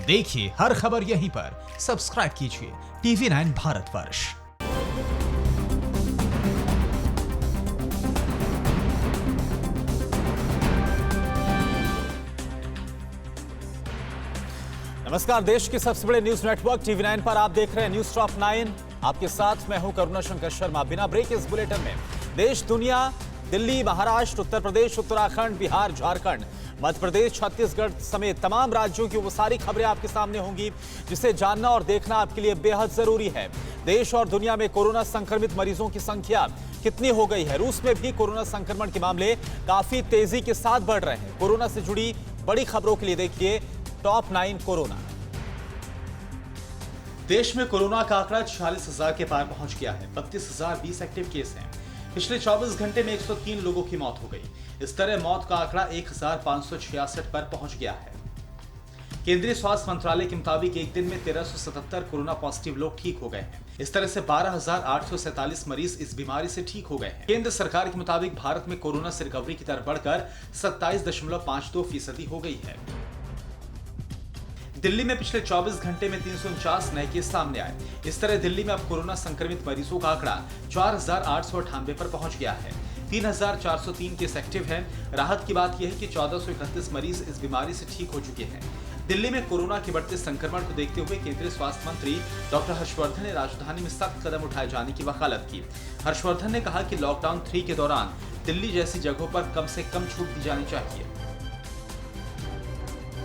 देखिए हर खबर यहीं पर, सब्सक्राइब कीजिए TV9 भारतवर्ष। नमस्कार, देश के सबसे बड़े न्यूज नेटवर्क TV9 पर आप देख रहे हैं न्यूज टॉप 9। आपके साथ मैं हूं करुणा शंकर शर्मा। बिना ब्रेक इस बुलेटिन में देश, दुनिया, दिल्ली, महाराष्ट्र, उत्तर प्रदेश, उत्तराखंड, बिहार, झारखंड, मध्य प्रदेश, छत्तीसगढ़ समेत तमाम राज्यों की वो सारी खबरें आपके सामने होंगी जिसे जानना और देखना आपके लिए बेहद जरूरी है। देश और दुनिया में कोरोना संक्रमित मरीजों की संख्या कितनी हो गई है? रूस में भी कोरोना संक्रमण के मामले काफी तेजी के साथ बढ़ रहे हैं। कोरोना से जुड़ी बड़ी खबरों के लिए देखिए टॉप 9 कोरोना। देश में कोरोना का आंकड़ा 46,000 के पार पहुंच गया है। 32,020 एक्टिव केस हैं। पिछले 24 घंटे में 103 लोगों की मौत हो गई। इस तरह मौत का आंकड़ा 1,566 पर पहुंच गया है। केंद्रीय स्वास्थ्य मंत्रालय के मुताबिक एक दिन में 1377 कोरोना पॉजिटिव लोग ठीक हो गए हैं। इस तरह से 12,847 मरीज इस बीमारी से ठीक हो गए हैं। केंद्र सरकार के मुताबिक भारत में कोरोना से रिकवरी की दर बढ़कर 27.52% हो गई है। दिल्ली में पिछले 24 घंटे में 349 नए केस सामने आए। इस तरह दिल्ली में अब कोरोना संक्रमित मरीजों का आंकड़ा 4,898 पर पहुंच गया है। 3,403 केस एक्टिव हैं। राहत की बात यह है कि 1,431 मरीज इस बीमारी से ठीक हो चुके हैं। दिल्ली में कोरोना के बढ़ते संक्रमण को देखते हुए केंद्रीय स्वास्थ्य मंत्री डॉक्टर हर्षवर्धन ने राजधानी में सख्त कदम उठाए जाने की वकालत की। हर्षवर्धन ने कहा कि लॉकडाउन 3 के दौरान दिल्ली जैसी जगहों पर कम से कम छूट दी जानी चाहिए।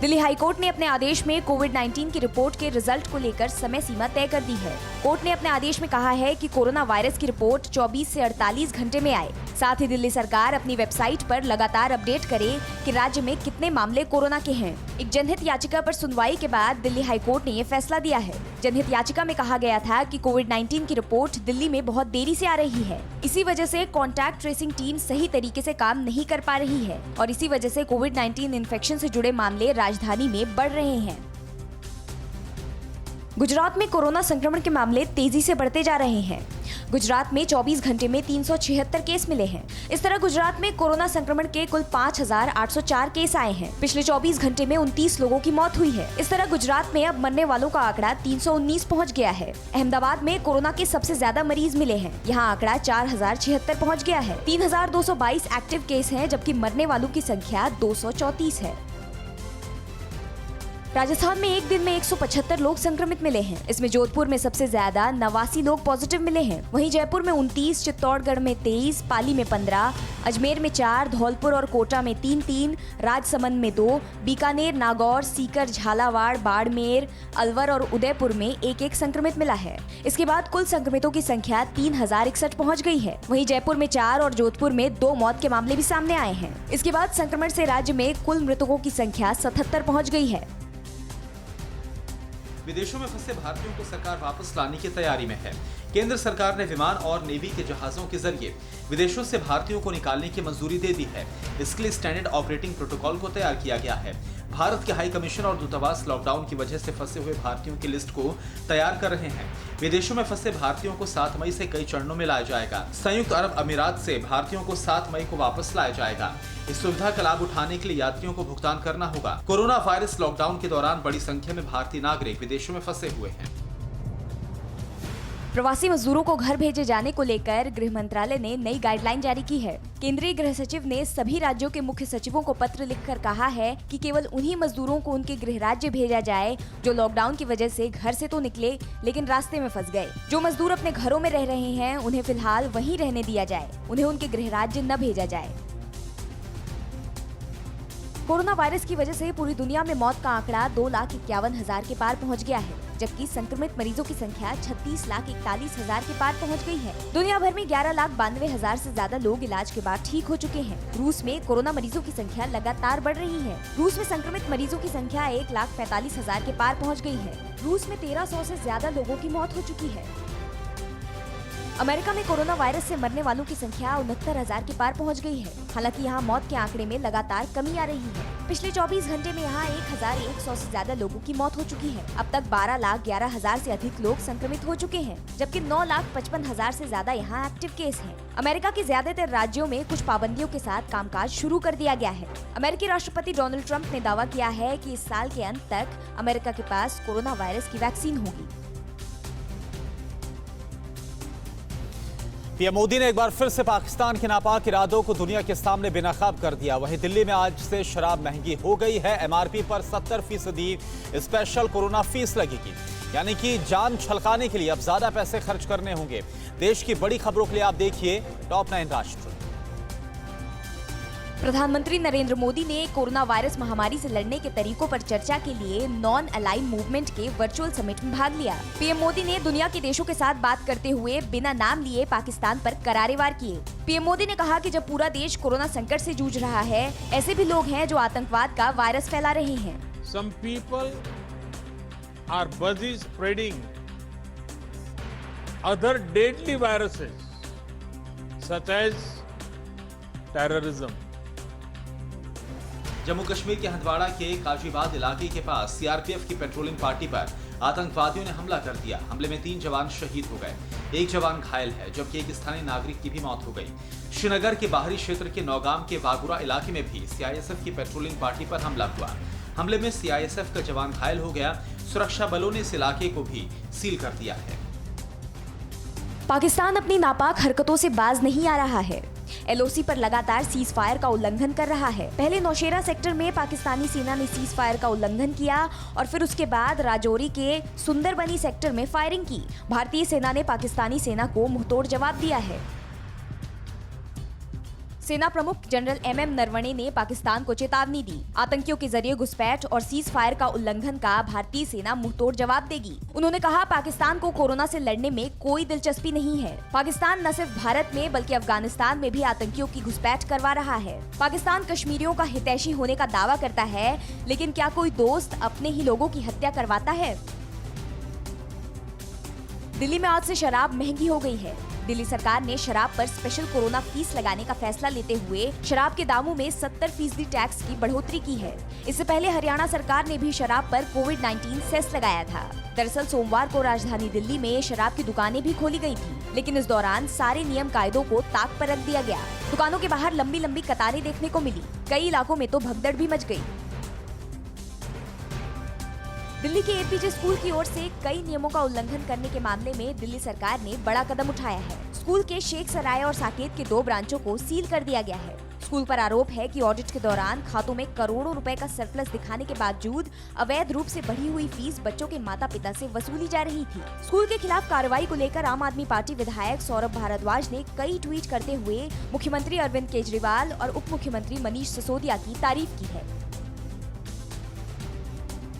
दिल्ली हाईकोर्ट ने अपने आदेश में कोविड-19 की रिपोर्ट के रिजल्ट को लेकर समय सीमा तय कर दी है। कोर्ट ने अपने आदेश में कहा है कि कोरोना वायरस की रिपोर्ट 24 से 48 घंटे में आए। साथ ही दिल्ली सरकार अपनी वेबसाइट पर लगातार अपडेट करे कि राज्य में कितने मामले कोरोना के हैं। एक जनहित याचिका पर सुनवाई के बाद दिल्ली हाईकोर्ट ने ये फैसला दिया है। जनहित याचिका में कहा गया था कि कोविड-19 की रिपोर्ट दिल्ली में बहुत देरी से आ रही है। इसी वजह से कॉन्टैक्ट ट्रेसिंग टीम सही तरीके से काम नहीं कर पा रही है और इसी वजह से कोविड-19 इन्फेक्शन से जुड़े मामले राजधानी में बढ़ रहे हैं। गुजरात में कोरोना संक्रमण के मामले तेजी से बढ़ते जा रहे हैं। गुजरात में 24 घंटे में 376 केस मिले हैं। इस तरह गुजरात में कोरोना संक्रमण के कुल 5,804 केस आए हैं। पिछले 24 घंटे में 29 लोगों की मौत हुई है। इस तरह गुजरात में अब मरने वालों का आंकड़ा 319 पहुंच गया है। अहमदाबाद में कोरोना के सबसे ज्यादा मरीज मिले हैं। यहाँ आंकड़ा 4,076 पहुंच गया है। 3,222 एक्टिव केस हैं, जबकि मरने वालों की संख्या 234 है। राजस्थान में एक दिन में 175 लोग संक्रमित मिले हैं। इसमें जोधपुर में सबसे ज्यादा 89 लोग पॉजिटिव मिले हैं। वहीं जयपुर में 29, चित्तौड़गढ़ में 23, पाली में 15, अजमेर में 4, धौलपुर और कोटा में 3-3, राजसमंद में 2, बीकानेर, नागौर, सीकर, झालावाड़, बाड़मेर, अलवर और उदयपुर में 1-1 संक्रमित मिला है। इसके बाद कुल संक्रमितों की संख्या 3,061 पहुँच गई है। वहीं जयपुर में 4 और जोधपुर में 2 मौत के मामले भी सामने आए हैं। इसके बाद संक्रमण से राज्य में कुल मृतकों की संख्या 77 पहुँच गई है। विदेशों में फंसे भारतीयों को सरकार वापस लाने की तैयारी में है। केंद्र सरकार ने विमान और नेवी के जहाजों के जरिए विदेशों से भारतीयों को निकालने की मंजूरी दे दी है। इसके लिए स्टैंडर्ड ऑपरेटिंग प्रोटोकॉल को तैयार किया गया है। भारत के हाई कमीशन और दूतावास लॉकडाउन की वजह से फंसे हुए भारतीयों की लिस्ट को तैयार कर रहे हैं। विदेशों में फंसे भारतीयों को 7 मई से कई चरणों में लाया जाएगा। संयुक्त अरब अमीरात से भारतीयों को 7 मई को वापस लाया जाएगा। इस सुविधा का लाभ उठाने के लिए यात्रियों को भुगतान करना होगा। कोरोना वायरस लॉकडाउन के दौरान बड़ी संख्या में भारतीय नागरिक विदेशों में फंसे हुए हैं। प्रवासी मजदूरों को घर भेजे जाने को लेकर गृह मंत्रालय ने नई गाइडलाइन जारी की है। केंद्रीय गृह सचिव ने सभी राज्यों के मुख्य सचिवों को पत्र लिखकर कहा है कि केवल उन्हीं मजदूरों को उनके गृह राज्य भेजा जाए जो लॉकडाउन की वजह से घर से तो निकले लेकिन रास्ते में फंस गए। जो मजदूर अपने घरों में रह रहे हैं उन्हें फिलहाल वहीं रहने दिया जाए, उन्हें उनके गृह राज्य न भेजा जाए। कोरोना वायरस की वजह से पूरी दुनिया में मौत का आंकड़ा 2,51,000 के पार पहुंच गया है, जबकि संक्रमित मरीजों की संख्या 36,41,000 के पार पहुंच गई है। दुनिया भर में 11,92,000 से ज्यादा लोग इलाज के बाद ठीक हो चुके हैं। रूस में कोरोना मरीजों की संख्या लगातार बढ़ रही है। रूस में संक्रमित मरीजों की संख्या 1,45,000 के पार पहुँच गई है। रूस में 1,300 से ज्यादा लोगों की मौत हो चुकी है। अमेरिका में कोरोना वायरस से मरने वालों की संख्या 69,000 के पार पहुंच गई है। हालांकि यहाँ मौत के आंकड़े में लगातार कमी आ रही है। पिछले 24 घंटे में यहाँ 1,100 से ज्यादा लोगों की मौत हो चुकी है। अब तक 12,11,000 से अधिक लोग संक्रमित हो चुके हैं, जबकि 9,55,000 से ज्यादा यहाँ एक्टिव केस हैं। अमेरिका के ज्यादातर राज्यों में कुछ पाबंदियों के साथ कामकाज शुरू कर दिया गया है। अमेरिकी राष्ट्रपति डोनाल्ड ट्रंप ने दावा किया है कि इस साल के अंत तक अमेरिका के पास कोरोना वायरस की वैक्सीन होगी। पीएम मोदी ने एक बार फिर से पाकिस्तान के नापाक इरादों को दुनिया के सामने बेनकाब कर दिया। वहीं दिल्ली में आज से शराब महंगी हो गई है। एमआरपी पर 70% स्पेशल कोरोना फीस लगेगी, यानी कि जान छलकाने के लिए अब ज्यादा पैसे खर्च करने होंगे। देश की बड़ी खबरों के लिए आप देखिए टॉप 9 राष्ट्र। प्रधानमंत्री नरेंद्र मोदी ने कोरोना वायरस महामारी से लड़ने के तरीकों पर चर्चा के लिए नॉन अलाइन मूवमेंट के वर्चुअल समिट में भाग लिया। पीएम मोदी ने दुनिया के देशों के साथ बात करते हुए बिना नाम लिए पाकिस्तान पर करारे वार किए। पीएम मोदी ने कहा कि जब पूरा देश कोरोना संकट से जूझ रहा है, ऐसे भी लोग हैं जो आतंकवाद का वायरस फैला रहे हैं। Some people are busy spreading other deadly viruses such as terrorism. Jammu Kashmir के हंदवाड़ा के काजीबाद इलाके के पास सीआरपीएफ की पेट्रोलिंग पार्टी पर आतंकवादियों ने हमला कर दिया। हमले में 3 जवान शहीद हो गए, 1 जवान घायल है, जबकि एक स्थानीय नागरिक की भी मौत हो गई। श्रीनगर के बाहरी क्षेत्र के नौगाम के वागुरा इलाके में भी सीआईएसएफ की पेट्रोलिंग पार्टी पर हमला हुआ। हमले में सीआईएसएफ का जवान घायल हो गया। सुरक्षा बलों ने इस इलाके को भी सील कर दिया है। पाकिस्तान अपनी नापाक हरकतों से बाज नहीं आ रहा है। एलओसी पर लगातार सीज फायर का उल्लंघन कर रहा है। पहले नौशेरा सेक्टर में पाकिस्तानी सेना ने सीज फायर का उल्लंघन किया और फिर उसके बाद राजौरी के सुंदरबनी सेक्टर में फायरिंग की। भारतीय सेना ने पाकिस्तानी सेना को मुंहतोड़ जवाब दिया है। सेना प्रमुख जनरल एमएम नरवणे ने पाकिस्तान को चेतावनी दी। आतंकियों के जरिए घुसपैठ और सीज फायर का उल्लंघन का भारतीय सेना मुंहतोड़ जवाब देगी। उन्होंने कहा, पाकिस्तान को कोरोना से लड़ने में कोई दिलचस्पी नहीं है। पाकिस्तान न सिर्फ भारत में बल्कि अफगानिस्तान में भी आतंकियों की घुसपैठ करवा रहा है। पाकिस्तान कश्मीरियों का हितैषी होने का दावा करता है, लेकिन क्या कोई दोस्त अपने ही लोगों की हत्या करवाता है? दिल्ली में आज से शराब महंगी हो गई है। दिल्ली सरकार ने शराब पर स्पेशल कोरोना फीस लगाने का फैसला लेते हुए शराब के दामों में 70% टैक्स की बढ़ोतरी की है। इससे पहले हरियाणा सरकार ने भी शराब पर कोविड-19 सेस लगाया था। दरअसल सोमवार को राजधानी दिल्ली में शराब की दुकानें भी खोली गई थी, लेकिन इस दौरान सारे नियम कायदों को ताक पर रख दिया गया। दुकानों के बाहर लंबी लंबी कतारें देखने को मिली। कई इलाकों में तो भगदड़ भी मच गई। दिल्ली के एपीजे स्कूल की ओर से कई नियमों का उल्लंघन करने के मामले में दिल्ली सरकार ने बड़ा कदम उठाया है। स्कूल के शेख सराय और साकेत के 2 ब्रांचों को सील कर दिया गया है। स्कूल पर आरोप है कि ऑडिट के दौरान खातों में करोड़ों रुपए का सरप्लस दिखाने के बावजूद अवैध रूप से बढ़ी हुई फीस बच्चों के माता पिता से वसूली जा रही थी। स्कूल के खिलाफ कार्रवाई को लेकर आम आदमी पार्टी विधायक सौरभ भारद्वाज ने कई ट्वीट करते हुए मुख्यमंत्री अरविंद केजरीवाल और उप मुख्यमंत्री मनीष सिसोदिया की तारीफ की है।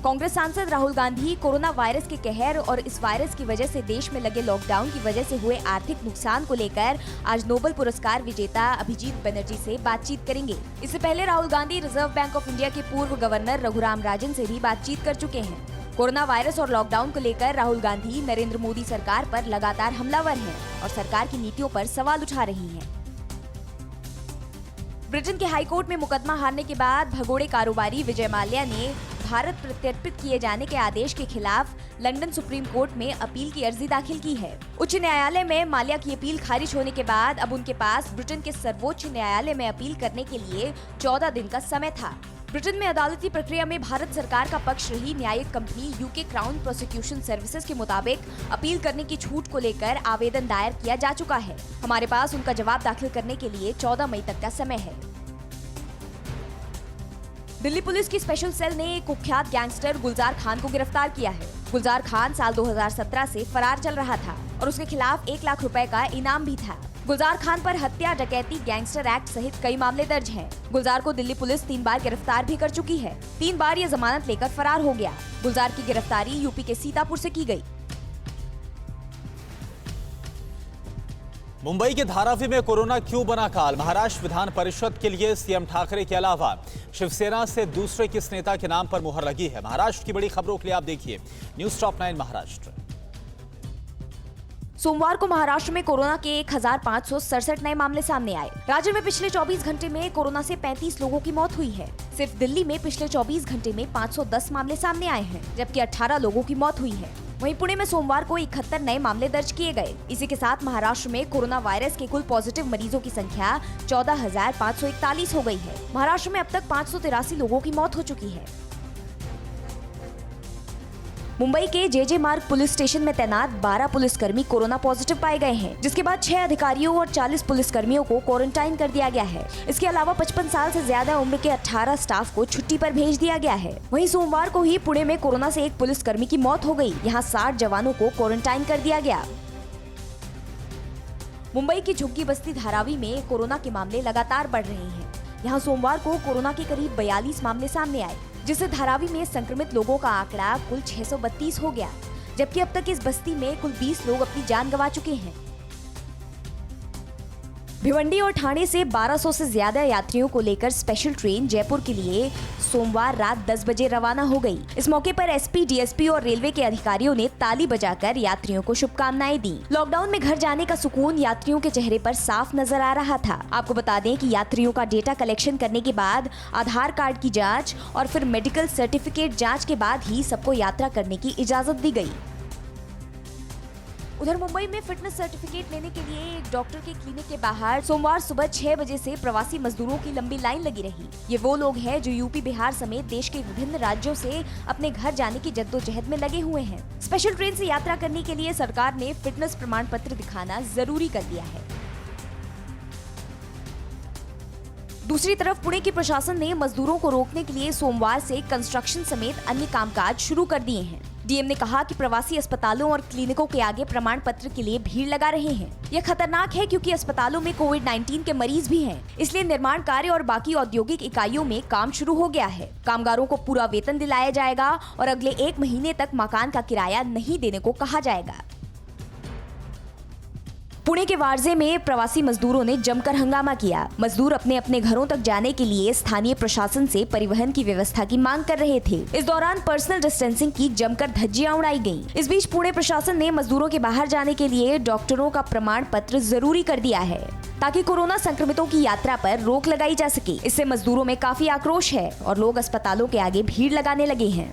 कांग्रेस सांसद राहुल गांधी कोरोना वायरस के कहर और इस वायरस की वजह से देश में लगे लॉकडाउन की वजह से हुए आर्थिक नुकसान को लेकर आज नोबेल पुरस्कार विजेता अभिजीत बनर्जी से बातचीत करेंगे। इससे पहले Rahul Gandhi reserve bank of India के पूर्व गवर्नर रघुराम राजन से भी बातचीत कर चुके हैं। कोरोना वायरस और लॉकडाउन को लेकर राहुल गांधी नरेंद्र मोदी सरकार पर लगातार हमलावर हैं और सरकार की नीतियों पर सवाल उठा रही हैं। ब्रिटेन के हाईकोर्ट में मुकदमा हारने के बाद भगोड़े कारोबारी विजय माल्या ने भारत प्रत्यर्पित किए जाने के आदेश के खिलाफ लंदन सुप्रीम कोर्ट में अपील की अर्जी दाखिल की है। उच्च न्यायालय में माल्या की अपील खारिज होने के बाद अब उनके पास ब्रिटेन के सर्वोच्च न्यायालय में अपील करने के लिए 14 दिन का समय था। ब्रिटेन में अदालती प्रक्रिया में भारत सरकार का पक्ष रही न्यायिक company UK crown prosecution services के मुताबिक अपील करने की छूट को लेकर आवेदन दायर किया जा चुका है। हमारे पास उनका जवाब दाखिल करने के लिए 14 मई तक का समय है। दिल्ली पुलिस की स्पेशल सेल ने एक कुख्यात गैंगस्टर गुलजार खान को गिरफ्तार किया है। गुलजार खान साल 2017 से फरार चल रहा था और उसके खिलाफ 1 लाख रुपए का इनाम भी था। गुलजार खान पर हत्या, डकैती, गैंगस्टर एक्ट सहित कई मामले दर्ज हैं। गुलजार को दिल्ली पुलिस 3 बार गिरफ्तार भी कर चुकी है। 3 बार ये जमानत लेकर फरार हो गया। गुलजार की गिरफ्तारी यूपी के सीतापुर से की गई। मुंबई के धारावी में कोरोना क्यों बना काल? महाराष्ट्र विधान परिषद के लिए सीएम ठाकरे के अलावा शिवसेना से दूसरे किस नेता के नाम पर मुहर लगी है? महाराष्ट्र की बड़ी खबरों के लिए आप देखिए न्यूज़ टॉप 9 महाराष्ट्र। सोमवार को महाराष्ट्र में कोरोना के 1567 नए मामले सामने आए। राज्य में पिछले 24 घंटे में कोरोना से 35 लोगों की मौत हुई है। सिर्फ दिल्ली में पिछले 24 घंटे में 510 मामले सामने आए हैं, जबकि 18 लोगों की मौत हुई है। वहीं पुणे में सोमवार को 71 नए मामले दर्ज किए गए। इसी के साथ महाराष्ट्र में कोरोना वायरस के कुल पॉजिटिव मरीजों की संख्या 14,541 हो गई है। महाराष्ट्र में अब तक 583 लोगों की मौत हो चुकी है। मुंबई के जे मार्ग पुलिस स्टेशन में तैनात 12 पुलिसकर्मी कोरोना पॉजिटिव पाए गए हैं, जिसके बाद 6 अधिकारियों और 40 पुलिसकर्मियों को क्वारंटाइन कर दिया गया है। इसके अलावा 55 साल से ज्यादा उम्र के 18 स्टाफ को छुट्टी पर भेज दिया गया है। वहीं सोमवार को ही पुणे में कोरोना से एक पुलिसकर्मी की मौत हो गई। यहाँ 60 जवानों को क्वारंटाइन कर दिया गया। मुंबई की झुग्गी बस्ती धारावी में कोरोना के मामले लगातार बढ़ रहे हैं। यहाँ सोमवार को कोरोना के करीब 42 मामले सामने आए, जिससे धारावी में संक्रमित लोगों का आंकड़ा कुल 632 हो गया, जबकि अब तक इस बस्ती में कुल 20 लोग अपनी जान गंवा चुके हैं। भिवंडी और ठाणे से 1200 से ज्यादा यात्रियों को लेकर स्पेशल ट्रेन जयपुर के लिए सोमवार रात 10 बजे रवाना हो गई। इस मौके पर एसपी, डीएसपी और रेलवे के अधिकारियों ने ताली बजाकर यात्रियों को शुभकामनाएं दी। लॉकडाउन में घर जाने का सुकून यात्रियों के चेहरे पर साफ नजर आ रहा था। आपको बता दें कि यात्रियों का डेटा कलेक्शन करने के बाद आधार कार्ड की जांच और फिर मेडिकल सर्टिफिकेट जांच के बाद ही सबको यात्रा करने की इजाजत दी गई। उधर मुंबई में फिटनेस सर्टिफिकेट लेने के लिए एक डॉक्टर के क्लिनिक के बाहर सोमवार सुबह 6 बजे से प्रवासी मजदूरों की लंबी लाइन लगी रही। ये वो लोग हैं जो यूपी, बिहार समेत देश के विभिन्न राज्यों से अपने घर जाने की जद्दोजहद में लगे हुए हैं। स्पेशल ट्रेन से यात्रा करने के लिए सरकार ने फिटनेस प्रमाण पत्र दिखाना जरूरी कर दिया है। दूसरी तरफ पुणे की प्रशासन ने मजदूरों को रोकने के लिए सोमवार से कंस्ट्रक्शन समेत अन्य कामकाज शुरू कर दिए हैं। डीएम ने कहा कि प्रवासी अस्पतालों और क्लिनिकों के आगे प्रमाण पत्र के लिए भीड़ लगा रहे हैं। यह खतरनाक है क्योंकि अस्पतालों में कोविड-19 के मरीज भी हैं। इसलिए निर्माण कार्य और बाकी औद्योगिक इकाइयों में काम शुरू हो गया है। कामगारों को पूरा वेतन दिलाया जाएगा और अगले 1 महीने तक मकान का किराया नहीं देने को कहा जाएगा। पुणे के वारजे में प्रवासी मजदूरों ने जमकर हंगामा किया। मजदूर अपने अपने घरों तक जाने के लिए स्थानीय प्रशासन से परिवहन की व्यवस्था की मांग कर रहे थे। इस दौरान पर्सनल डिस्टेंसिंग की जमकर धज्जियां उड़ाई गईं। इस बीच पुणे प्रशासन ने मजदूरों के बाहर जाने के लिए डॉक्टरों का प्रमाण पत्र जरूरी कर दिया है, ताकि कोरोना संक्रमितों की यात्रा पर रोक लगाई जा सके। इससे मजदूरों में काफी आक्रोश है और लोग अस्पतालों के आगे भीड़ लगाने लगे हैं।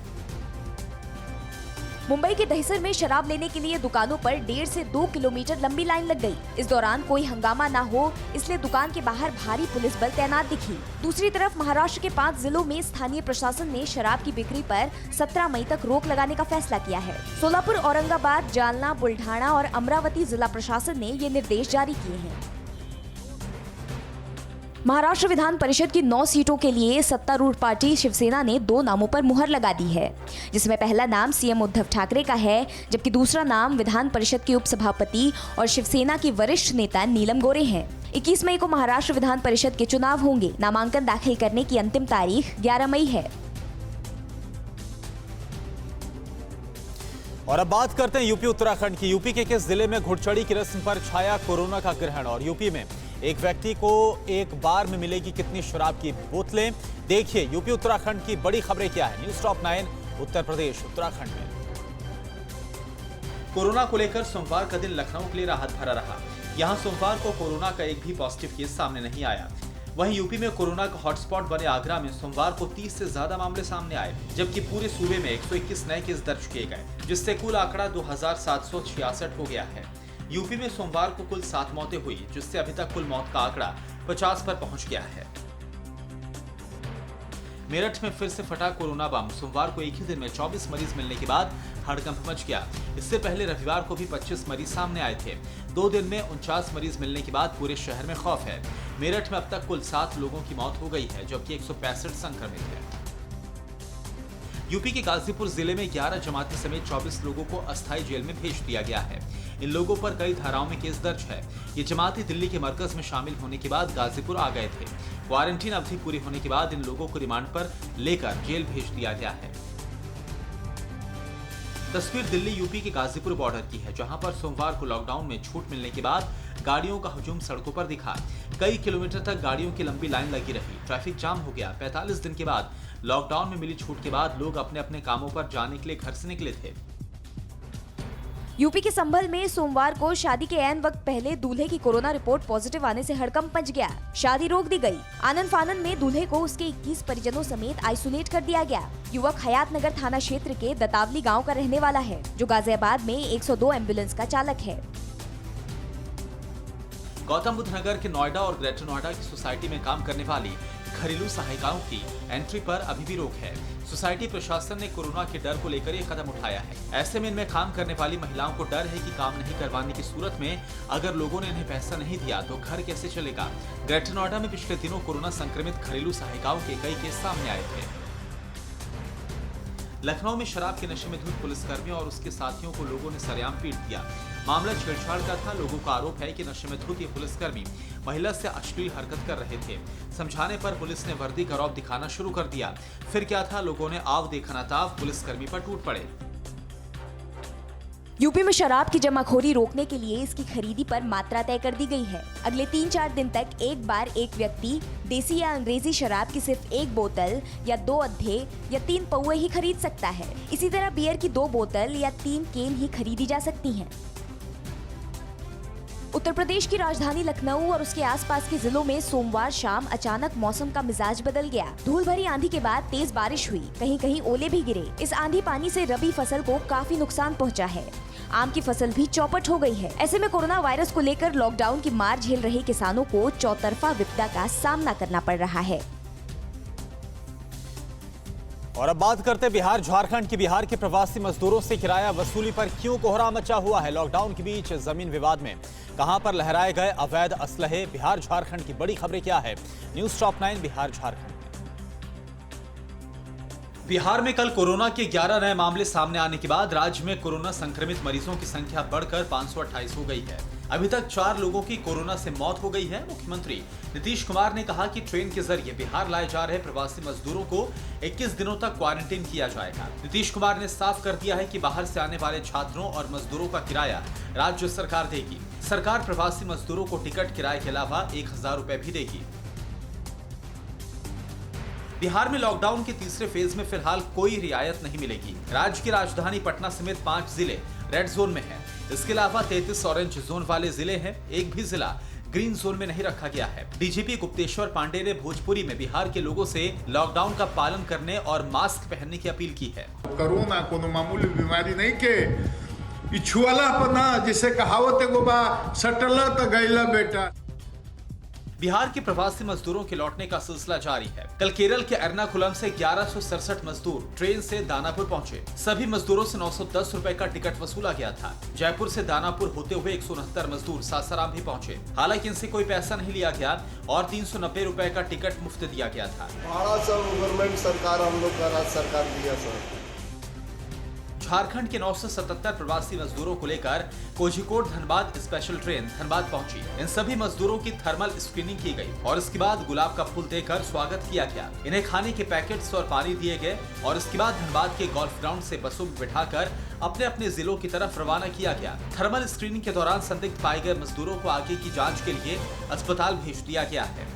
मुंबई के दहिसर में शराब लेने के लिए दुकानों पर 1.5 से 2 किलोमीटर लंबी लाइन लग गई। इस दौरान कोई हंगामा ना हो, इसलिए दुकान के बाहर भारी पुलिस बल तैनात दिखी। दूसरी तरफ महाराष्ट्र के 5 जिलों में स्थानीय प्रशासन ने शराब की बिक्री पर 17 मई तक रोक लगाने का फैसला किया है। सोलापुर, औरंगाबाद, जालना, बुल्ढाना और अमरावती जिला प्रशासन ने ये निर्देश जारी किए हैं। महाराष्ट्र विधान परिषद की 9 सीटों के लिए सत्तारूढ़ पार्टी शिवसेना ने 2 नामों पर मुहर लगा दी है, जिसमें पहला नाम सीएम उद्धव ठाकरे का है, जबकि दूसरा नाम विधान परिषद के उपसभापति और शिवसेना की वरिष्ठ नेता नीलम गोरे हैं। 21 मई को महाराष्ट्र विधान परिषद के चुनाव होंगे। नामांकन दाखिल करने की अंतिम तारीख 11 मई है। और अब बात करते हैं यूपी उत्तराखंड की। यूपी के किस जिले में घुड़चढ़ी की रस्म पर छाया कोरोना का ग्रहण, और यूपी में एक व्यक्ति को एक बार में मिलेगी कितनी शराब की बोतलें। देखिए यूपी उत्तराखंड की बड़ी खबरें क्या है। न्यूज़ टॉप 9 उत्तर प्रदेश उत्तराखंड में। कोरोना को लेकर सोमवार का दिन लखनऊ के लिए राहत भरा रहा। यहां सोमवार को कोरोना का एक भी पॉजिटिव केस सामने नहीं आया। वहीं यूपी में कोरोना का हॉटस्पॉट बने आगरा में सोमवार को 30 से ज्यादा मामले सामने आए, जबकि पूरे सूबे में 121 नए केस दर्ज किए गए, जिससे कुल आंकड़ा 2766 हो गया है। यूपी में सोमवार को कुल 7 मौतें हुई, जिससे अभी तक कुल मौत का आंकड़ा 50 पर पहुंच गया है। मेरठ में फिर से फटा कोरोना बम। सोमवार को एक ही दिन में 24 मरीज मिलने के बाद हड़कंप मच गया। इससे पहले रविवार को भी 25 मरीज सामने आए थे। 2 दिन में 49 मरीज मिलने के बाद पूरे शहर में खौफ है। मेरठ में अब तक कुल 7 लोगों की मौत हो गई है, जबकि 165 संक्रमित हैं। यूपी के गाजीपुर जिले में 11 जमाती समेत 24 लोगों को अस्थायी जेल में भेज दिया गया है। इन लोगों पर कई धाराओं में केस दर्ज है। ये जमाती दिल्ली के मरकज में शामिल होने के बाद गाजीपुर आ गए थे। क्वारंटीन अवधि पूरी होने के बाद इन लोगों को रिमांड पर लेकर जेल भेज दिया गया है। तस्वीर दिल्ली यूपी के गाजीपुर बॉर्डर की है, जहां पर सोमवार को लॉकडाउन में छूट मिलने के बाद गाड़ियों का हुजूम सड़कों पर दिखा। कई किलोमीटर तक गाड़ियों की लंबी लाइन लगी रही, ट्रैफिक जाम हो गया। 45 दिन के बाद लॉकडाउन में मिली छूट के बाद लोग अपने अपने कामों पर जाने के लिए घर से निकले थे। यूपी के संभल में सोमवार को शादी के ऐन वक्त पहले दूल्हे की कोरोना रिपोर्ट पॉजिटिव आने से हड़कंप मच गया। शादी रोक दी गई। आनन फानन में दूल्हे को उसके 21 परिजनों समेत आइसोलेट कर दिया गया। युवक हयात नगर थाना क्षेत्र के दतावली गांव का रहने वाला है, जो गाजियाबाद में 102 एम्बुलेंस का चालक है। गौतम बुद्ध नगर के नोएडा और ग्रेटर नोएडा की सोसाइटी में काम करने वाली घरेलू सहायिकाओं की एंट्री पर अभी भी रोक है। सोसाइटी प्रशासन ने कोरोना के डर को लेकर ये कदम उठाया है। ऐसे में इनमें काम करने वाली महिलाओं को डर है कि काम नहीं करवाने की सूरत में अगर लोगों ने इन्हें पैसा नहीं दिया तो घर कैसे चलेगा। ग्रेटर नोएडा में पिछले दिनों कोरोना संक्रमित घरेलू सहायिकाओं के कई केस सामने आए थे। लखनऊ में शराब के नशे में धुत पुलिसकर्मी और उसके साथियों को लोगों ने सरेआम पीट दिया। मामला छेड़छाड़ का था। लोगों का आरोप है कि नशे में धुत ये पुलिसकर्मी महिला से अश्लील हरकत कर रहे थे। समझाने पर पुलिस ने वर्दी का रौब दिखाना शुरू कर दिया। फिर क्या था, लोगों ने आव देखा ना ताव, पुलिसकर्मी पर टूट पड़े। यूपी में शराब की जमाखोरी रोकने के लिए इसकी खरीदी पर मात्रा तय कर दी गई है। अगले 3-4 दिन तक एक बार एक व्यक्ति देसी या अंग्रेजी शराब की सिर्फ 1 बोतल या 2 अद्धे या 3 पौवे ही खरीद सकता है। इसी तरह बियर की 2 बोतल या 3 केन ही खरीदी जा सकती हैं। उत्तर प्रदेश की राजधानी लखनऊ और उसके आसपास के जिलों में सोमवार शाम अचानक मौसम का मिजाज बदल गया। धूल भरी आंधी के बाद तेज बारिश हुई, कहीं कहीं ओले भी गिरे। इस आंधी पानी से रबी फसल को काफी नुकसान पहुंचा है। आम की फसल भी चौपट हो गई है। ऐसे में कोरोना वायरस को लेकर लॉकडाउन की मार झेल रहे किसानों को चौतरफा विपदा का सामना करना पड़ रहा है। और अब बात करते बिहार झारखंड की। बिहार के प्रवासी मजदूरों से किराया वसूली पर क्यों कोहरा मचा हुआ है। लॉकडाउन के बीच जमीन विवाद में कहां पर लहराए गए अवैध असलहे। बिहार झारखंड की बड़ी खबरें क्या है, न्यूज़ टॉप 9 बिहार झारखंड। बिहार में कल कोरोना के 11 नए मामले सामने आने के बाद राज्य में कोरोना संक्रमित मरीजों की संख्या बढ़कर 528 हो गई है। अभी तक 4 लोगों की कोरोना से मौत हो गई है। मुख्यमंत्री नीतीश कुमार ने कहा कि ट्रेन के जरिए बिहार लाए जा रहे प्रवासी मजदूरों को 21 दिनों तक क्वारंटीन किया जाएगा। नीतीश कुमार ने साफ कर दिया है कि बाहर से आने वाले छात्रों और मजदूरों का किराया राज्य सरकार देगी। सरकार प्रवासी मजदूरों को टिकट किराए के अलावा 1000 रुपए भी देगी। बिहार में लॉकडाउन के तीसरे फेज में फिलहाल कोई रियायत नहीं मिलेगी। राज्य की राजधानी पटना समेत 5 जिले रेड जोन में हैं। इसके अलावा 33 ऑरेंज जोन वाले जिले हैं। एक भी जिला ग्रीन जोन में नहीं रखा गया है। डीजीपी गुप्तेश्वर पांडे ने भोजपुरी में बिहार के लोगों से लॉकडाउन का पालन करने और मास्क पहनने की अपील की है। कोरोना कोनो मामूली बीमारी नहीं के छुअला पर ना, जिसे कहावत एगो बा, सटला तो गैला बेटा। बिहार के प्रवासी मजदूरों के लौटने का सिलसिला जारी है। कल केरल के एर्नाकुलम से 1167 मजदूर ट्रेन से दानापुर पहुंचे। सभी मजदूरों से 910 रुपए का टिकट वसूला गया था। जयपुर से दानापुर होते हुए 169 मजदूर सासाराम भी पहुंचे। हालांकि इनसे कोई पैसा नहीं लिया गया और 390 रुपए का टिकट मुफ्त दिया गया था। भाड़ा सब गवर्नमेंट सरकार, हम लोग का राज्य सरकार दिया सर। झारखंड के 977 प्रवासी मजदूरों को लेकर कोझिकोड धनबाद स्पेशल ट्रेन धनबाद पहुंची। इन सभी मजदूरों की थर्मल स्क्रीनिंग की गई और इसके बाद गुलाब का फूल देकर स्वागत किया गया। इन्हें खाने के पैकेट्स और पानी दिए गए और इसके बाद धनबाद के गोल्फ ग्राउंड से बसों में बिठाकर अपने अपने जिलों की तरफ रवाना किया गया। थर्मल स्क्रीनिंग के दौरान संदिग्ध पाए गए मजदूरों को आगे की जाँच के लिए अस्पताल भेज दिया गया है।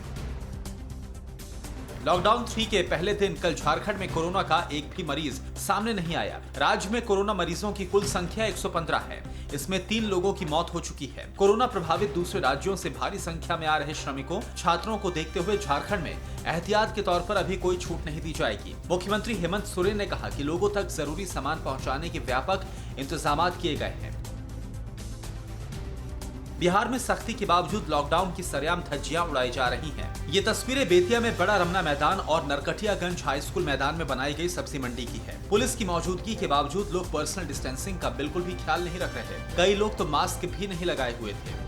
लॉकडाउन 3 के पहले दिन कल झारखंड में कोरोना का एक भी मरीज सामने नहीं आया। राज्य में कोरोना मरीजों की कुल संख्या 115 है। इसमें 3 लोगों की मौत हो चुकी है। कोरोना प्रभावित दूसरे राज्यों से भारी संख्या में आ रहे श्रमिकों, छात्रों को देखते हुए झारखंड में एहतियात के तौर पर अभी कोई छूट नहीं दी जाएगी। मुख्यमंत्री हेमंत सोरेन ने कहा कि लोगों तक जरूरी सामान पहुँचाने के व्यापक इंतजाम किए गए हैं। बिहार में सख्ती के बावजूद लॉकडाउन की सरेआम धज्जियां उड़ाई जा रही हैं। ये तस्वीरें बेतिया में बड़ा रमना मैदान और नरकटियागंज हाई स्कूल मैदान में बनाई गई सब्जी मंडी की है। पुलिस की मौजूदगी के बावजूद लोग पर्सनल डिस्टेंसिंग का बिल्कुल भी ख्याल नहीं रख रहे। कई लोग तो मास्क भी नहीं लगाए हुए थे।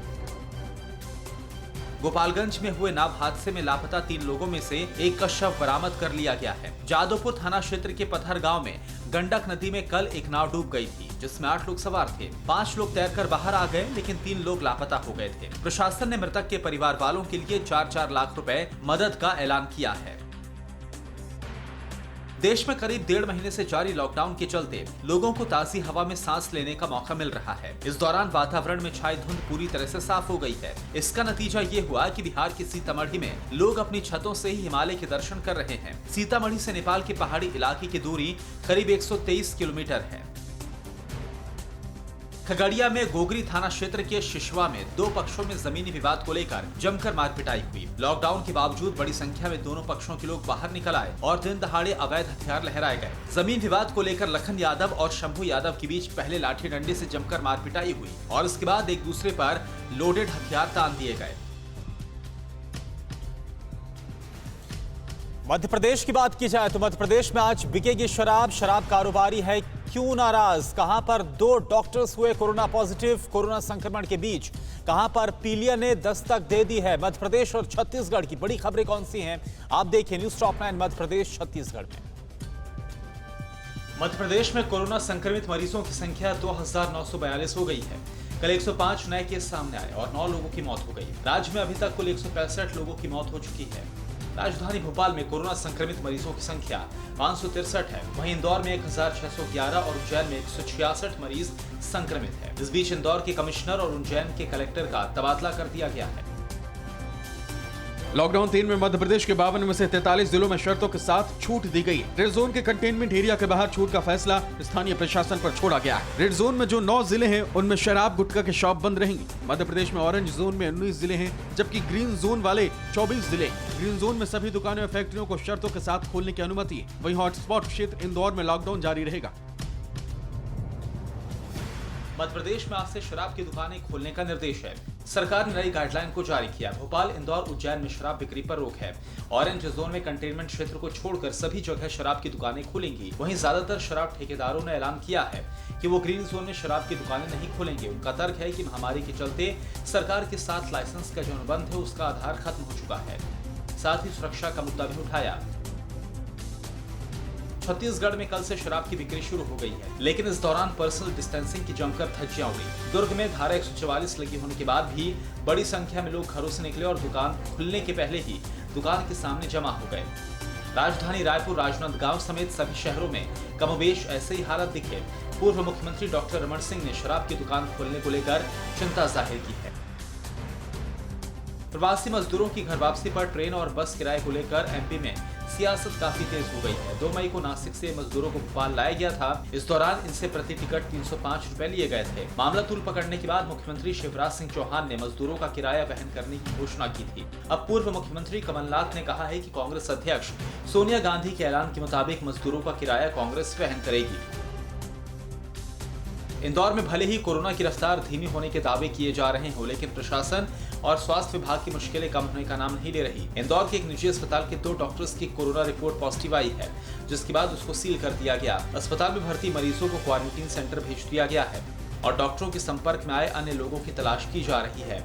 गोपालगंज में हुए नाव हादसे में लापता 3 लोगों में से एक का शव बरामद कर लिया गया है। जादवपुर थाना क्षेत्र के पत्थर गांव में गंडक नदी में कल एक नाव डूब गई थी, जिसमें 8 लोग सवार थे। 5 लोग तैरकर बाहर आ गए, लेकिन 3 लोग लापता हो गए थे। प्रशासन ने मृतक के परिवार वालों के लिए 4-4 लाख रुपए मदद का ऐलान किया है। देश में करीब 1.5 महीने से जारी लॉकडाउन के चलते लोगों को ताजी हवा में सांस लेने का मौका मिल रहा है। इस दौरान वातावरण में छाई धुंध पूरी तरह से साफ हो गई है। इसका नतीजा ये हुआ कि बिहार के सीतामढ़ी में लोग अपनी छतों से ही हिमालय के दर्शन कर रहे हैं। सीतामढ़ी से नेपाल के पहाड़ी इलाके की दूरी करीब 123 किलोमीटर है। खगड़िया में गोगरी थाना क्षेत्र के शिशवा में दो पक्षों में जमीनी विवाद को लेकर जमकर मारपिटाई हुई। लॉकडाउन के बावजूद बड़ी संख्या में दोनों पक्षों के लोग बाहर निकल आए और दिन दहाड़े अवैध हथियार लहराए गए। जमीन विवाद को लेकर लखन यादव और शंभू यादव के बीच पहले लाठी डंडे से जमकर मारपिटाई हुई और इसके बाद एक दूसरे पर लोडेड हथियार तान दिए गए। मध्य प्रदेश की बात की जाए तो मध्य प्रदेश में आज बिकेगी शराब। शराब कारोबारी है क्यों नाराज? कहां पर दो डॉक्टर्स हुए कोरोना पॉजिटिव। कोरोना संक्रमण के बीच कहां पर पीलिया ने दस्तक दे दी है। मध्य प्रदेश और छत्तीसगढ़ की बड़ी खबरें कौन सी हैं, आप देखिए न्यूज़ टॉप 9 मध्य प्रदेश छत्तीसगढ़ में। मध्य प्रदेश में कोरोना संक्रमित मरीजों की संख्या 2942 हो गई है। कल 105 नए केस सामने आए और 9 लोगों की मौत हो गई। राज्य में अभी तक कुल 165 लोगों की मौत हो चुकी है। राजधानी भोपाल में कोरोना संक्रमित मरीजों की संख्या 563 है। वहीं इंदौर में 1611 और उज्जैन में 166 मरीज संक्रमित है। इस बीच इंदौर के कमिश्नर और उज्जैन के कलेक्टर का तबादला कर दिया गया है। लॉकडाउन 3 में मध्य प्रदेश के 52 में से 43 जिलों में शर्तों के साथ छूट दी गई है। रेड जोन के कंटेनमेंट एरिया के बाहर छूट का फैसला स्थानीय प्रशासन पर छोड़ा गया है। रेड जोन में जो 9 जिले हैं उनमें शराब गुटखा के शॉप बंद रहेंगी। मध्य प्रदेश में ऑरेंज जोन में 19 जिले हैं, जबकि ग्रीन जोन वाले 24 जिले। ग्रीन जोन में सभी दुकानें और फैक्ट्रियों को शर्तों के साथ खोलने की अनुमति है। वहीं हॉटस्पॉट क्षेत्र इंदौर में लॉकडाउन जारी रहेगा। मध्य प्रदेश में आज से शराब की दुकानें खोलने का निर्देश है। सरकार ने नई गाइडलाइन को जारी किया। भोपाल, इंदौर, उज्जैन में शराब बिक्री पर रोक है। ऑरेंज जोन में कंटेनमेंट क्षेत्र को छोड़कर सभी जगह शराब की दुकानें खुलेंगी। वहीं ज्यादातर शराब ठेकेदारों ने ऐलान किया है कि वो ग्रीन जोन में शराब की दुकानें नहीं खोलेंगे। उनका तर्क है कि महामारी के चलते सरकार के साथ लाइसेंस का जो अनुबंध है उसका आधार खत्म हो चुका है। साथ ही सुरक्षा का मुद्दा भी उठाया। छत्तीसगढ़ में कल से शराब की बिक्री शुरू हो गई है, लेकिन इस दौरान पर्सनल डिस्टेंसिंग की जमकर धज्जियां उड़ी। दुर्ग में धारा 144 लगी होने के बाद भी बड़ी संख्या में लोग घरों से निकले और दुकान खुलने के पहले ही दुकान के सामने जमा हो गए। राजधानी रायपुर, राजनांदगांव समेत सभी शहरों में कमोबेश ऐसे ही हालत दिखे। पूर्व मुख्यमंत्री डॉक्टर रमन सिंह ने शराब की दुकान खोलने को लेकर चिंता जाहिर की है। प्रवासी मजदूरों की घर वापसी पर ट्रेन और बस किराए को लेकर एमपी में सियासत काफी तेज हो गई है। 2 मई को नासिक से मजदूरों को भोपाल लाया गया था। इस दौरान इनसे प्रति टिकट 305 रुपए लिए गए थे। मामला तूल पकड़ने के बाद मुख्यमंत्री शिवराज सिंह चौहान ने मजदूरों का किराया वहन करने की घोषणा की थी। अब पूर्व मुख्यमंत्री कमलनाथ ने कहा है कि कांग्रेस अध्यक्ष सोनिया गांधी के ऐलान के मुताबिक मजदूरों का किराया कांग्रेस वहन करेगी। इंदौर में भले ही कोरोना की रफ्तार धीमी होने के दावे किए जा रहे हो, लेकिन प्रशासन और स्वास्थ्य विभाग की मुश्किलें कम होने का नाम नहीं ले रही। इंदौर के एक निजी अस्पताल के 2 डॉक्टर्स की कोरोना रिपोर्ट पॉजिटिव आई है, जिसके बाद उसको सील कर दिया गया। अस्पताल में भर्ती मरीजों को क्वारंटीन सेंटर भेज दिया गया है और डॉक्टरों के संपर्क में आए अन्य लोगों की तलाश की जा रही है।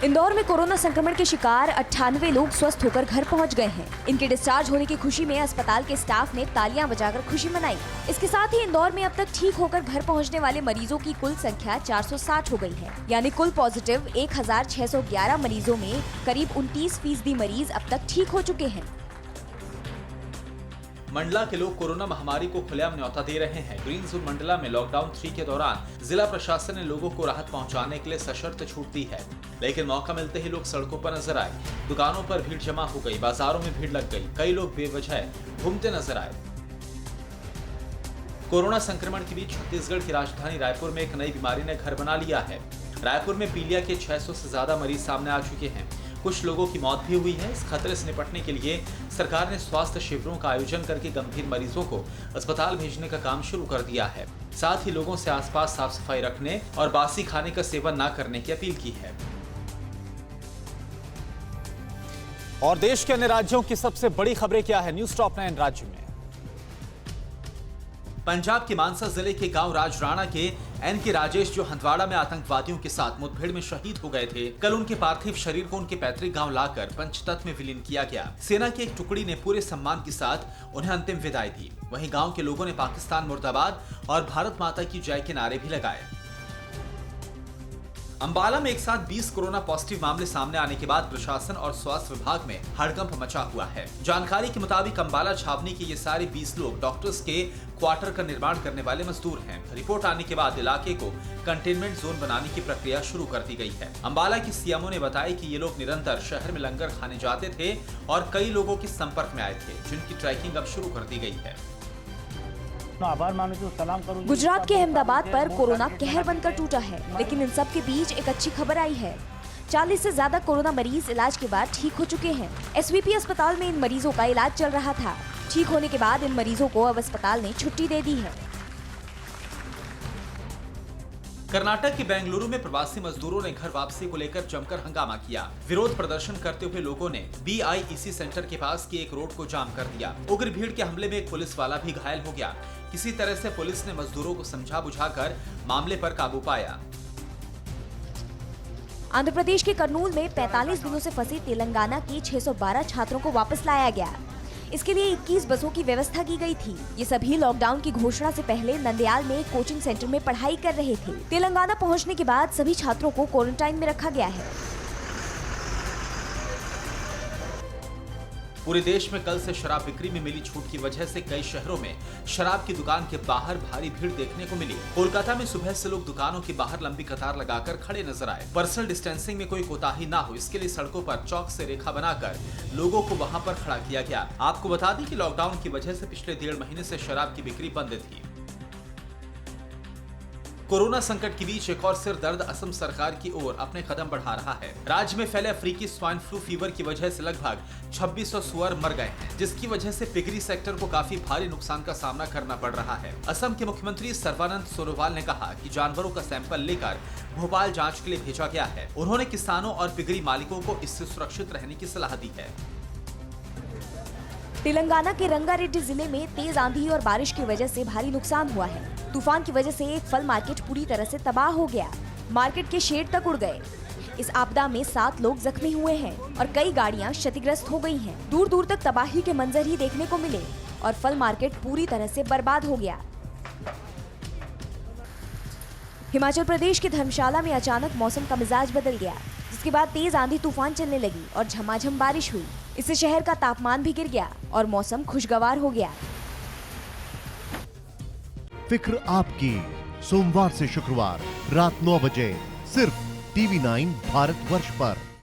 इंदौर में कोरोना संक्रमण के शिकार 98 लोग स्वस्थ होकर घर पहुंच गए हैं। इनके डिस्चार्ज होने की खुशी में अस्पताल के स्टाफ ने तालियां बजाकर खुशी मनाई। इसके साथ ही इंदौर में अब तक ठीक होकर घर पहुंचने वाले मरीजों की कुल संख्या 460 हो गई है। यानी कुल पॉजिटिव 1611 मरीजों में करीब 29% मरीज अब तक ठीक हो चुके हैं। मंडला के लोग कोरोना महामारी को खुलेआम न्योता दे रहे हैं। ग्रीन जोन मंडला में लॉकडाउन 3 के दौरान जिला प्रशासन ने लोगों को राहत पहुंचाने के लिए सशर्त छूट दी है, लेकिन मौका मिलते ही लोग सड़कों पर नजर आए। दुकानों पर भीड़ जमा हो गई, बाजारों में भीड़ लग गई, कई लोग बेवजह घूमते नजर आए। कोरोना संक्रमण के बीच छत्तीसगढ़ की राजधानी रायपुर में एक नई बीमारी ने घर बना लिया है। रायपुर में पीलिया के 600 से ज्यादा मरीज सामने आ चुके हैं। कुछ लोगों की मौत भी हुई है। इस खतरे से निपटने के लिए सरकार ने स्वास्थ्य शिविरों का आयोजन करके गंभीर मरीजों को अस्पताल भेजने का काम शुरू कर दिया है। साथ ही लोगों से आसपास साफ सफाई रखने और बासी खाने का सेवन न करने की अपील की है। और देश के अन्य राज्यों की सबसे बड़ी खबरें क्या है न्यूज़ टॉप 9 राज्य में। पंजाब के मानसा जिले के गांव राजराणा के एन.के. राजेश, जो हंदवाड़ा में आतंकवादियों के साथ मुठभेड़ में शहीद हो गए थे, कल उनके पार्थिव शरीर को उनके पैतृक गांव लाकर पंचतत्व में विलीन किया गया। सेना की एक टुकड़ी ने पूरे सम्मान के साथ उन्हें अंतिम विदाई दी। वहीं गांव के लोगों ने पाकिस्तान मुर्दाबाद और भारत माता की जय के नारे भी लगाए। अंबाला में एक साथ 20 कोरोना पॉजिटिव मामले सामने आने के बाद प्रशासन और स्वास्थ्य विभाग में हड़कंप मचा हुआ है। जानकारी के मुताबिक अंबाला छावनी के ये सारे 20 लोग डॉक्टर्स के क्वार्टर का निर्माण करने वाले मजदूर हैं। रिपोर्ट आने के बाद इलाके को कंटेनमेंट जोन बनाने की प्रक्रिया शुरू कर दी गई है। अंबाला की सीएमओ ने बताया कि ये लोग निरंतर शहर में लंगर खाने जाते थे और कई लोगों के संपर्क में आए थे, जिनकी ट्रैकिंग अब शुरू कर दी गई है। आभार मानूं छूं, सलाम करूं छूं। गुजरात के अहमदाबाद पर कोरोना कहर बनकर टूटा है, लेकिन इन सब के बीच एक अच्छी खबर आई है। 40 से ज्यादा कोरोना मरीज इलाज के बाद ठीक हो चुके हैं। एसवीपी अस्पताल में इन मरीजों का इलाज चल रहा था। ठीक होने के बाद इन मरीजों को अब अस्पताल ने छुट्टी दे दी है। कर्नाटक के बेंगलुरु में प्रवासी मजदूरों ने घर वापसी को लेकर जमकर हंगामा किया। विरोध प्रदर्शन करते हुए लोगों ने BIEC सेंटर के पास की एक रोड को जाम कर दिया। उग्र भीड़ के हमले में एक पुलिस वाला भी घायल हो गया। किसी तरह से पुलिस ने मजदूरों को समझा बुझाकर मामले पर काबू पाया। आंध्र प्रदेश के कर्नूल में 45 दिनों से फंसे तेलंगाना के 612 छात्रों को वापस लाया गया। इसके लिए 21 बसों की व्यवस्था की गई थी। ये सभी लॉकडाउन की घोषणा से पहले नंदयाल में एक कोचिंग सेंटर में पढ़ाई कर रहे थे। तेलंगाना पहुंचने के बाद सभी छात्रों को क्वारंटाइन में रखा गया है। पूरे देश में कल से शराब बिक्री में मिली छूट की वजह से कई शहरों में शराब की दुकान के बाहर भारी भीड़ देखने को मिली। कोलकाता में सुबह से लोग दुकानों के बाहर लंबी कतार लगाकर खड़े नजर आए। पर्सनल डिस्टेंसिंग में कोई कोताही ना हो, इसके लिए सड़कों पर चौक से रेखा बनाकर लोगों को वहां पर खड़ा किया गया। आपको बता दें कि लॉकडाउन की वजह से पिछले 1.5 महीने से शराब की बिक्री बंद थी। कोरोना संकट के बीच एक और सिर दर्द असम सरकार की ओर अपने कदम बढ़ा रहा है। राज्य में फैले अफ्रीकी स्वाइन फ्लू फीवर की वजह से लगभग 2600 सुअर मर गए हैं, जिसकी वजह से पिगरी सेक्टर को काफी भारी नुकसान का सामना करना पड़ रहा है। असम के मुख्यमंत्री सर्बानंद सोनोवाल ने कहा कि जानवरों का सैंपल लेकर भोपाल जांच के लिए भेजा गया है। उन्होंने किसानों और पिगरी मालिकों को इससे सुरक्षित रहने की सलाह दी है। तेलंगाना के रंगारेड्डी जिले में तेज आंधी और बारिश की वजह से भारी नुकसान हुआ है। तूफान की वजह से एक फल मार्केट पूरी तरह से तबाह हो गया। मार्केट के शेड तक उड़ गए। इस आपदा में 7 लोग जख्मी हुए हैं और कई गाड़ियां क्षतिग्रस्त हो गई हैं। दूर दूर तक तबाही के मंजर ही देखने को मिले और फल मार्केट पूरी तरह से बर्बाद हो गया। हिमाचल प्रदेश के धर्मशाला में अचानक मौसम का मिजाज बदल गया, जिसके बाद तेज आंधी तूफान चलने लगी और झमाझम बारिश हुई। इससे शहर का तापमान भी गिर गया और मौसम खुशगवार हो गया। फिक्र आपकी, सोमवार से शुक्रवार रात 9 बजे सिर्फ TV9 भारतवर्ष पर।